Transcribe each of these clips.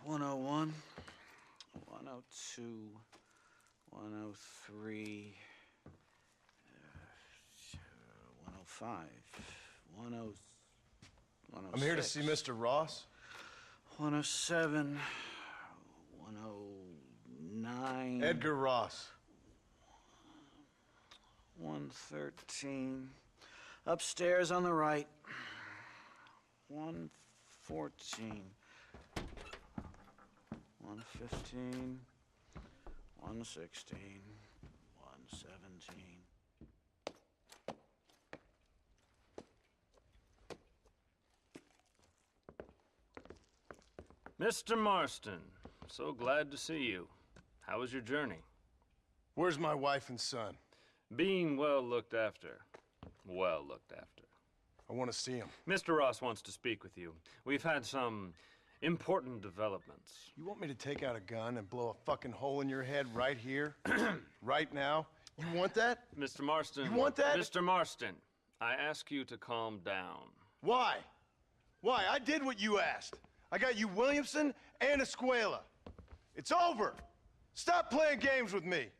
101, 102, 103, 105, 106. I'm here to see Mr. Ross. 107, 109. Edgar Ross. 113. Upstairs on the right. 114. 115. 116. 117. Mr. Marston, so glad to see you. How was your journey? Where's my wife and son? Being well looked after. Well looked after. I want to see him. Mr. Ross wants to speak with you. We've had some important developments. You want me to take out a gun and blow a fucking hole in your head right here? Right now? You want that? Mr. Marston. You want that? Mr. Marston, I ask you to calm down. Why? Why? I did what you asked. I got you Williamson and Escuela. It's over. Stop playing games with me.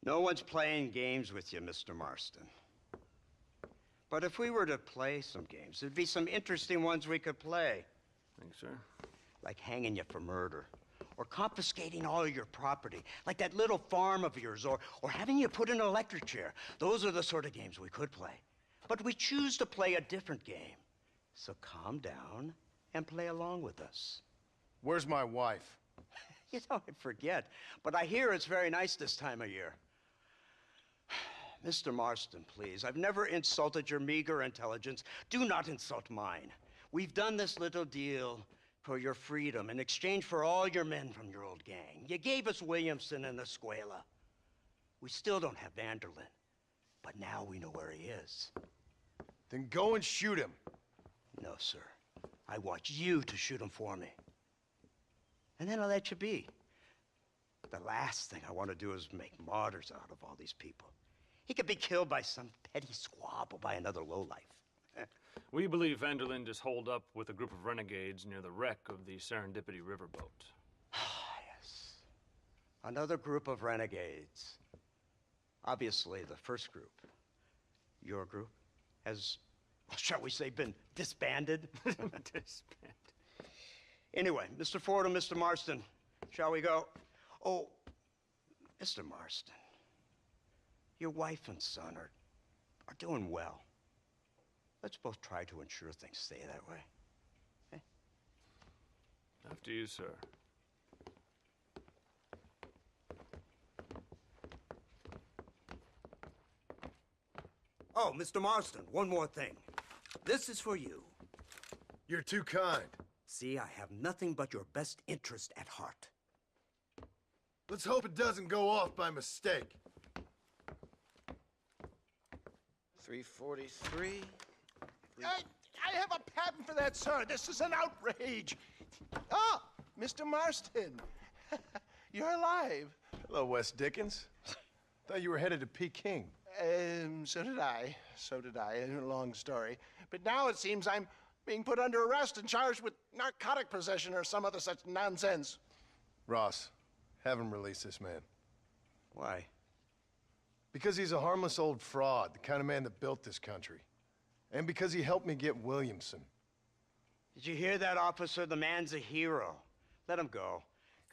No one's playing games with you, Mr. Marston. But if we were to play some games, there'd be some interesting ones we could play. Thanks, sir. Like hanging you for murder, or confiscating all your property, like that little farm of yours, or having you put in an electric chair. Those are the sort of games we could play. But we choose to play a different game. So calm down and play along with us. Where's my wife? You know, I forget, but I hear it's very nice this time of year. Mr. Marston, please, I've never insulted your meager intelligence. Do not insult mine. We've done this little deal for your freedom in exchange for all your men from your old gang. You gave us Williamson and Escuela. We still don't have Vanderlyn, but now we know where he is. Then go and shoot him. No, sir. I want you to shoot him for me. And then I'll let you be. The last thing I want to do is make martyrs out of all these people. He could be killed by some petty squabble by another lowlife. We believe Vanderlyn just holed up with a group of renegades near the wreck of the Serendipity riverboat. Yes. Another group of renegades. Obviously, the first group, your group, has, shall we say, been disbanded? Disbanded. Anyway, Mr. Ford and Mr. Marston, shall we go? Oh, Mr. Marston, your wife and son are doing well. Let's both try to ensure things stay that way. Okay? After you, sir. Oh, Mr. Marston, one more thing. This is for you. You're too kind. See, I have nothing but your best interest at heart. Let's hope it doesn't go off by mistake. 343. I have a patent for that, sir. This is an outrage. Ah, Mr. Marston. You're alive. Hello, Wes Dickens. Thought you were headed to Peking. So did I. So did I. A long story. But now it seems I'm being put under arrest and charged with narcotic possession or some other such nonsense. Ross, have him release this man. Why? Because he's a harmless old fraud, the kind of man that built this country. And because he helped me get Williamson. Did you hear that, officer? The man's a hero. Let him go.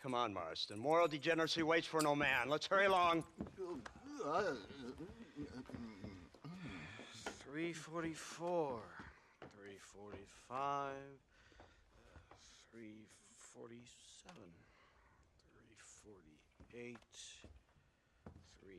Come on, Marston. Moral degeneracy waits for no man. Let's hurry along. 344. 345. 347. 348. 3...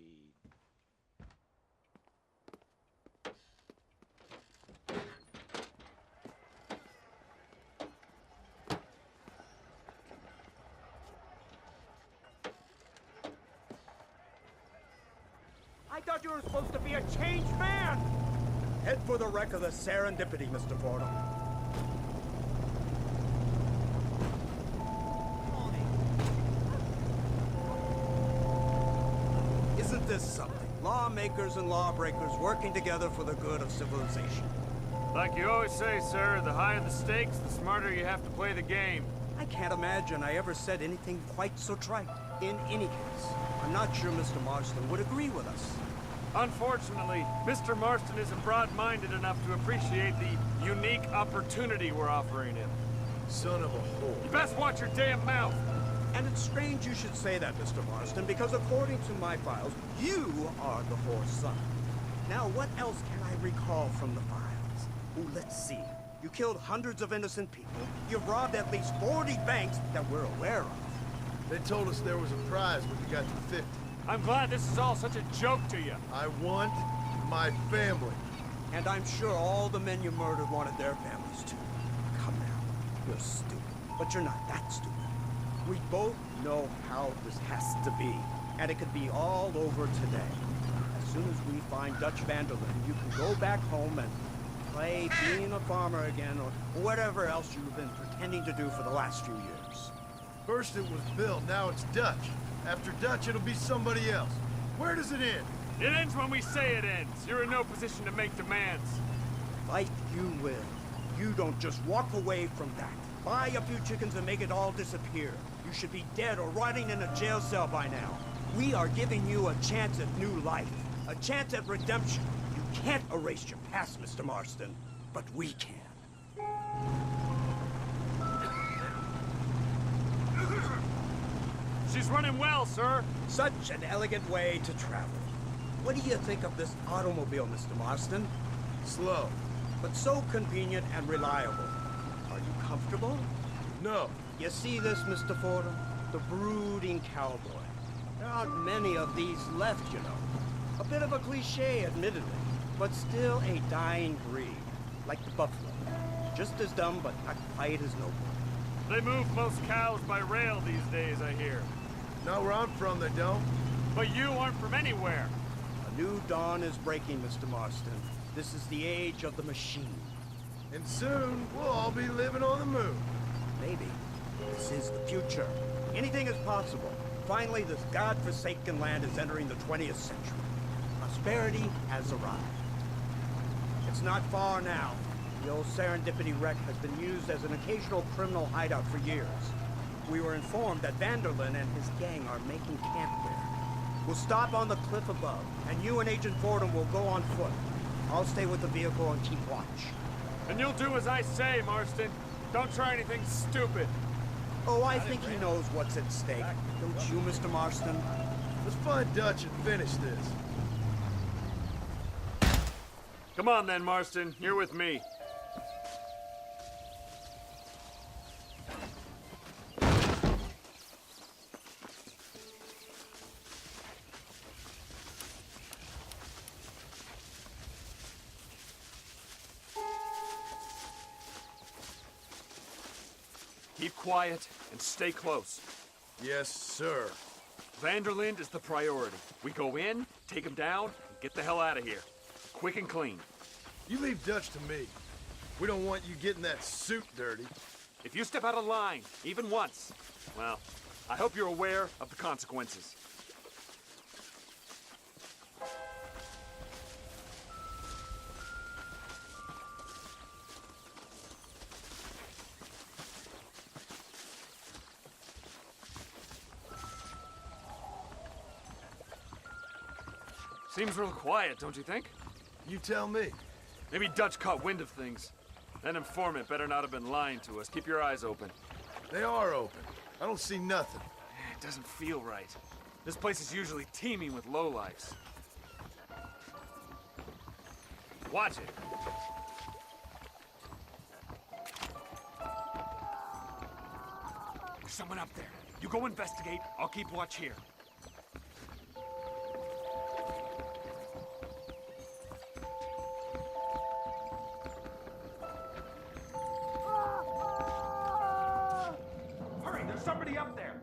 I thought you were supposed to be a changed man! Head for the wreck of the Serendipity, Mr. Fordham. Isn't this something? Lawmakers and lawbreakers working together for the good of civilization. Like you always say, sir, the higher the stakes, the smarter you have to play the game. I can't imagine I ever said anything quite so trite. In any case, I'm not sure Mr. Marston would agree with us. Unfortunately, Mr. Marston isn't broad-minded enough to appreciate the unique opportunity we're offering him. Son of a whore. You best watch your damn mouth. And it's strange you should say that, Mr. Marston, because according to my files, you are the whore's son. Now, what else can I recall from the files? Oh, let's see. You killed hundreds of innocent people. You've robbed at least 40 banks that we're aware of. They told us there was a prize when we got to 50. I'm glad this is all such a joke to you. I want my family. And I'm sure all the men you murdered wanted their families too. Come now. You're stupid. But you're not that stupid. We both know how this has to be. And it could be all over today. As soon as we find Dutch Vanderlyn, you can go back home and play being a farmer again, or whatever else you've been pretending to do for the last few years. First it was Bill, now it's Dutch. After Dutch, it'll be somebody else. Where does it end? It ends when we say it ends. You're in no position to make demands. Fight you will. You don't just walk away from that. Buy a few chickens and make it all disappear. You should be dead or rotting in a jail cell by now. We are giving you a chance at new life. A chance at redemption. You can't erase your past, Mr. Marston. But we can. She's running well, sir. Such an elegant way to travel. What do you think of this automobile, Mr. Marston? Slow. But so convenient and reliable. Are you comfortable? No. You see this, Mr. Fordham? The brooding cowboy. There aren't many of these left, you know. A bit of a cliche, admittedly, but still a dying breed. Like the buffalo. Just as dumb, but not quite as noble. They move most cows by rail these days, I hear. Not where I'm from, they don't. But you aren't from anywhere. A new dawn is breaking, Mr. Marston. This is the age of the machine. And soon, we'll all be living on the moon. Maybe. This is the future. Anything is possible. Finally, this godforsaken land is entering the 20th century. Prosperity has arrived. It's not far now. The old Serendipity wreck has been used as an occasional criminal hideout for years. We were informed that Vanderlyn and his gang are making camp there. We'll stop on the cliff above, and you and Agent Fordham will go on foot. I'll stay with the vehicle and keep watch. And you'll do as I say, Marston. Don't try anything stupid. Oh, I think he knows what's at stake. Don't you, Mr. Marston? Let's find Dutch and finish this. Come on then, Marston. You're with me. Keep quiet and stay close. Yes, sir. Vanderlyn is the priority. We go in, take him down, and get the hell out of here. Quick and clean. You leave Dutch to me. We don't want you getting that suit dirty. If you step out of line, even once, well, I hope you're aware of the consequences. Seems real quiet, don't you think? You tell me. Maybe Dutch caught wind of things. That informant better not have been lying to us. Keep your eyes open. They are open. I don't see nothing. It doesn't feel right. This place is usually teeming with lowlifes. Watch it. There's someone up there. You go investigate. I'll keep watch here. Hurry, there's somebody up there.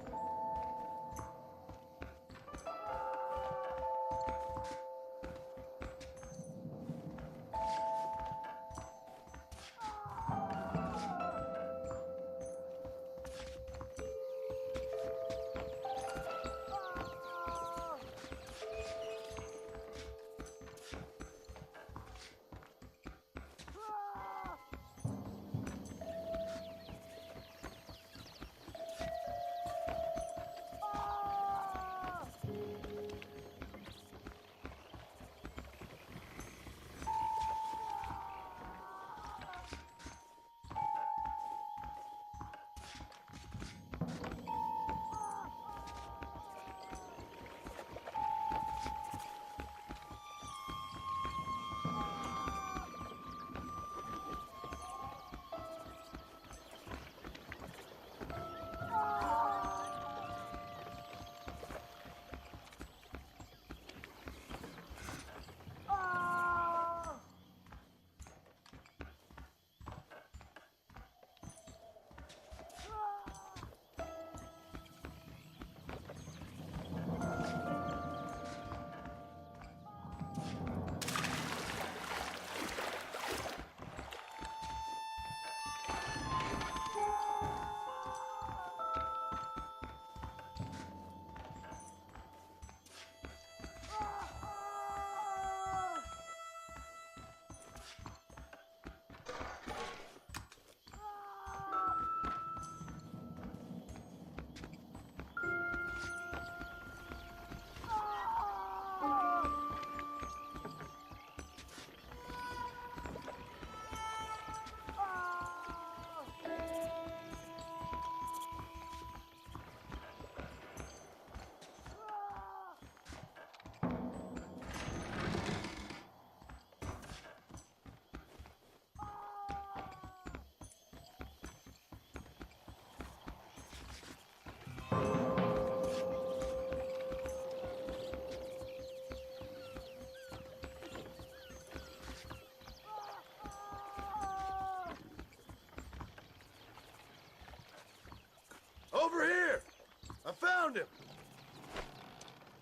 found him!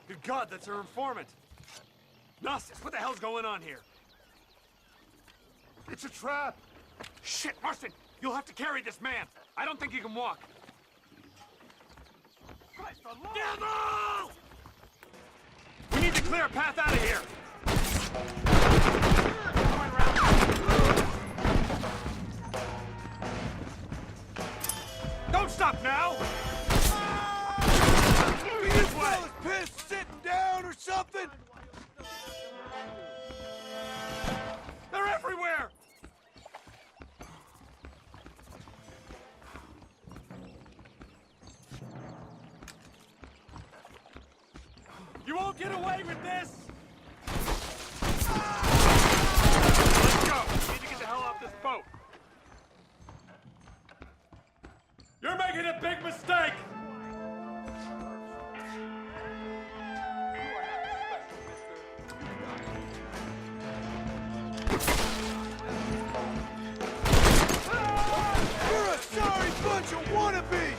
Good God, that's our informant! Gnostis, what the hell's going on here? It's a trap! Shit, Marston! You'll have to carry this man! I don't think he can walk! Christ alone! Devil! We need to clear a path out of here! Going around. Don't stop now! This way! Pissed sitting down or something? They're everywhere! You won't get away with this! Let's go! We need to get the hell off this boat! You're making a big mistake! You're a sorry bunch of wannabes!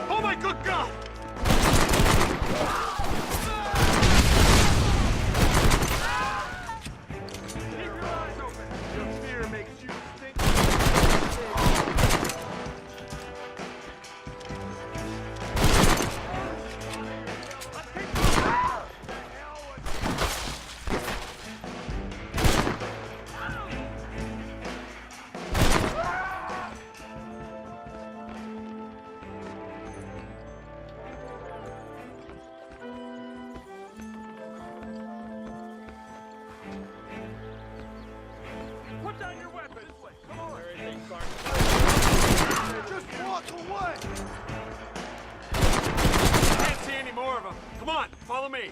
Oh my good God! Keep your eyes open! Your fear makes you think... Let's keep moving! Put down your weapon! This way, come on! Just walk away! Can't see any more of them. Come on, follow me.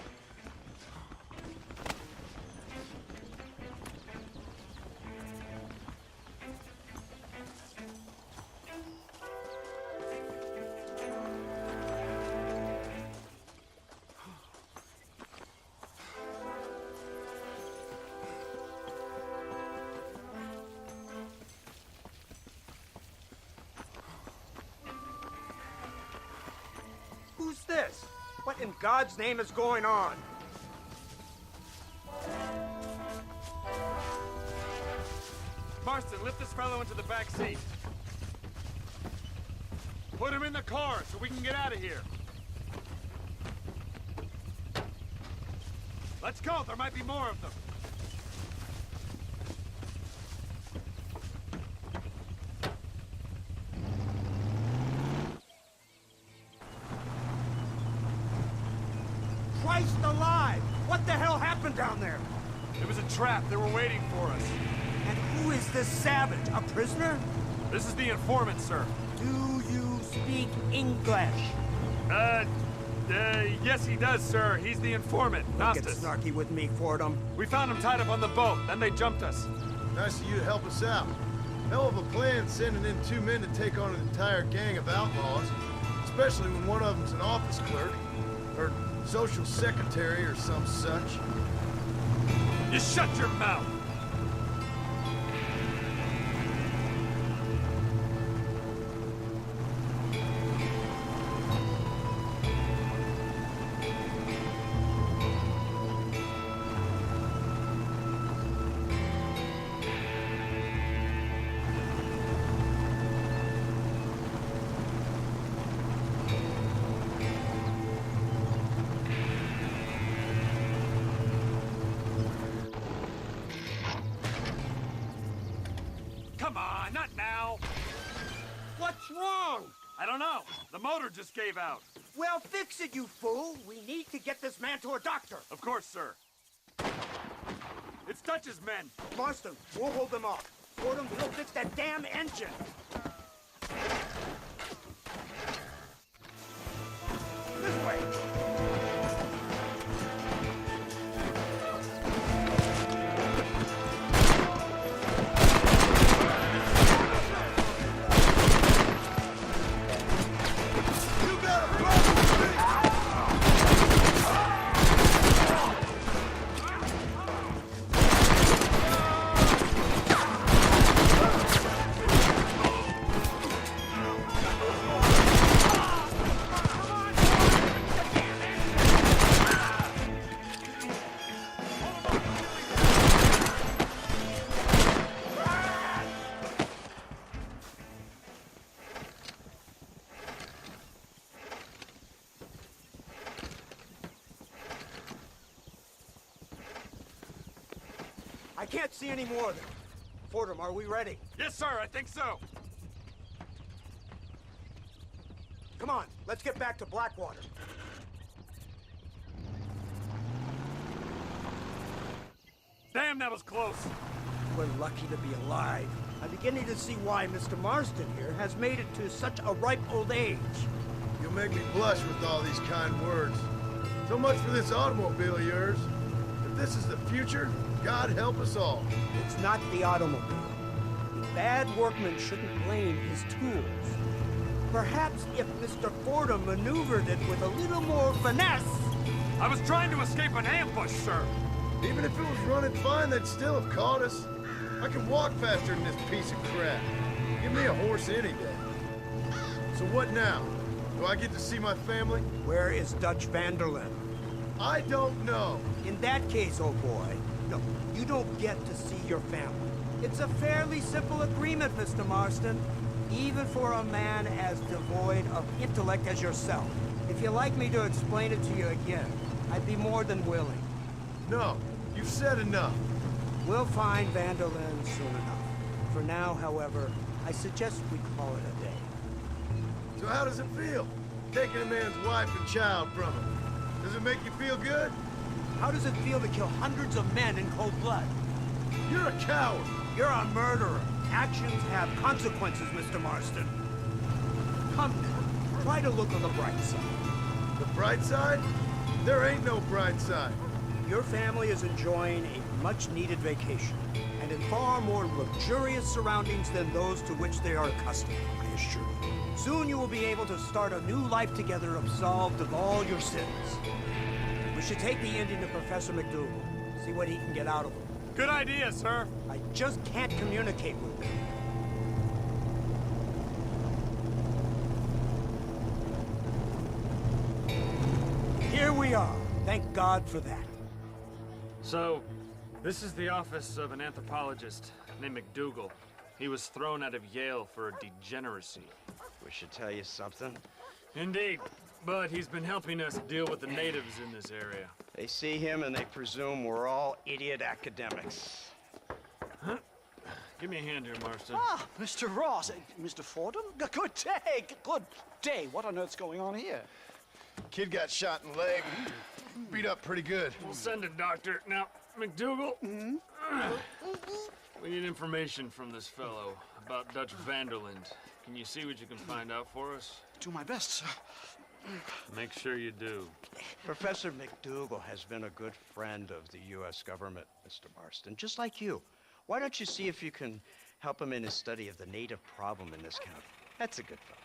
Who's this? What in God's name is going on? Marston, lift this fellow into the back seat. Put him in the car so we can get out of here. Let's go, there might be more of them. Christ alive! What the hell happened down there? It was a trap, they were waiting for us. And who is this savage? A prisoner? This is the informant, sir. Do you speak English? Yes he does, sir. He's the informant, Don't get Gnostis. snarky with me, Fordham. We found him tied up on the boat, then they jumped us. Nice of you to help us out. Hell of a plan sending in 2 men to take on an entire gang of outlaws, especially when one of them's an office clerk, or social secretary or some such. You shut your mouth! Come on, not now! What's wrong? I don't know. The motor just gave out. Well, fix it, you fool. We need to get this man to a doctor. Of course, sir. It's Dutch's men. Marston, we'll hold them off. Fordham, we'll fix that damn engine. This way. can't see any more of them. Fordham, are we ready? Yes, sir, I think so. Come on, let's get back to Blackwater. Damn, that was close. We're lucky to be alive. I'm beginning to see why Mr. Marston here has made it to such a ripe old age. You'll make me blush with all these kind words. So much for this automobile of yours. If this is the future, God help us all. It's not the automobile. The bad workman shouldn't blame his tools. Perhaps if Mr. Fordham maneuvered it with a little more finesse... I was trying to escape an ambush, sir. Even if it was running fine, they'd still have caught us. I can walk faster than this piece of crap. Give me a horse any day. So what now? Do I get to see my family? Where is Dutch Vanderlyn? I don't know. In that case, old boy, no, you don't get to see your family. It's a fairly simple agreement, Mr. Marston. Even for a man as devoid of intellect as yourself. If you'd like me to explain it to you again, I'd be more than willing. No, you've said enough. We'll find Vanderlyn soon enough. For now, however, I suggest we call it a day. So how does it feel, taking a man's wife and child from him? Does it make you feel good? How does it feel to kill hundreds of men in cold blood? You're a coward. You're a murderer. Actions have consequences, Mr. Marston. Come now, try to look on the bright side. The bright side? There ain't no bright side. Your family is enjoying a much-needed vacation, and in far more luxurious surroundings than those to which they are accustomed, I assure you. Soon you will be able to start a new life together, absolved of all your sins. We should take the Indian to Professor McDougal, see what he can get out of him. Good idea, sir. I just can't communicate with him. Here we are. Thank God for that. So, this is the office of an anthropologist named McDougal. He was thrown out of Yale for degeneracy. We should tell you something. Indeed, but he's been helping us deal with the natives in this area. They see him and they presume we're all idiot academics. Give me a hand here, Marston. Ah, Mr. Ross. Mr. Fordham? Good day. Good day. What on earth's going on here? Kid got shot in the leg. Beat up pretty good. We'll send a doctor. Now, McDougal, we need information from this fellow about Dutch Vanderlyn. Can you see what you can find out for us? Do my best, sir. Make sure you do. Professor McDougal has been a good friend of the U.S. government, Mr. Marston, just like you. Why don't you see if you can help him in his study of the native problem in this county? That's a good fellow.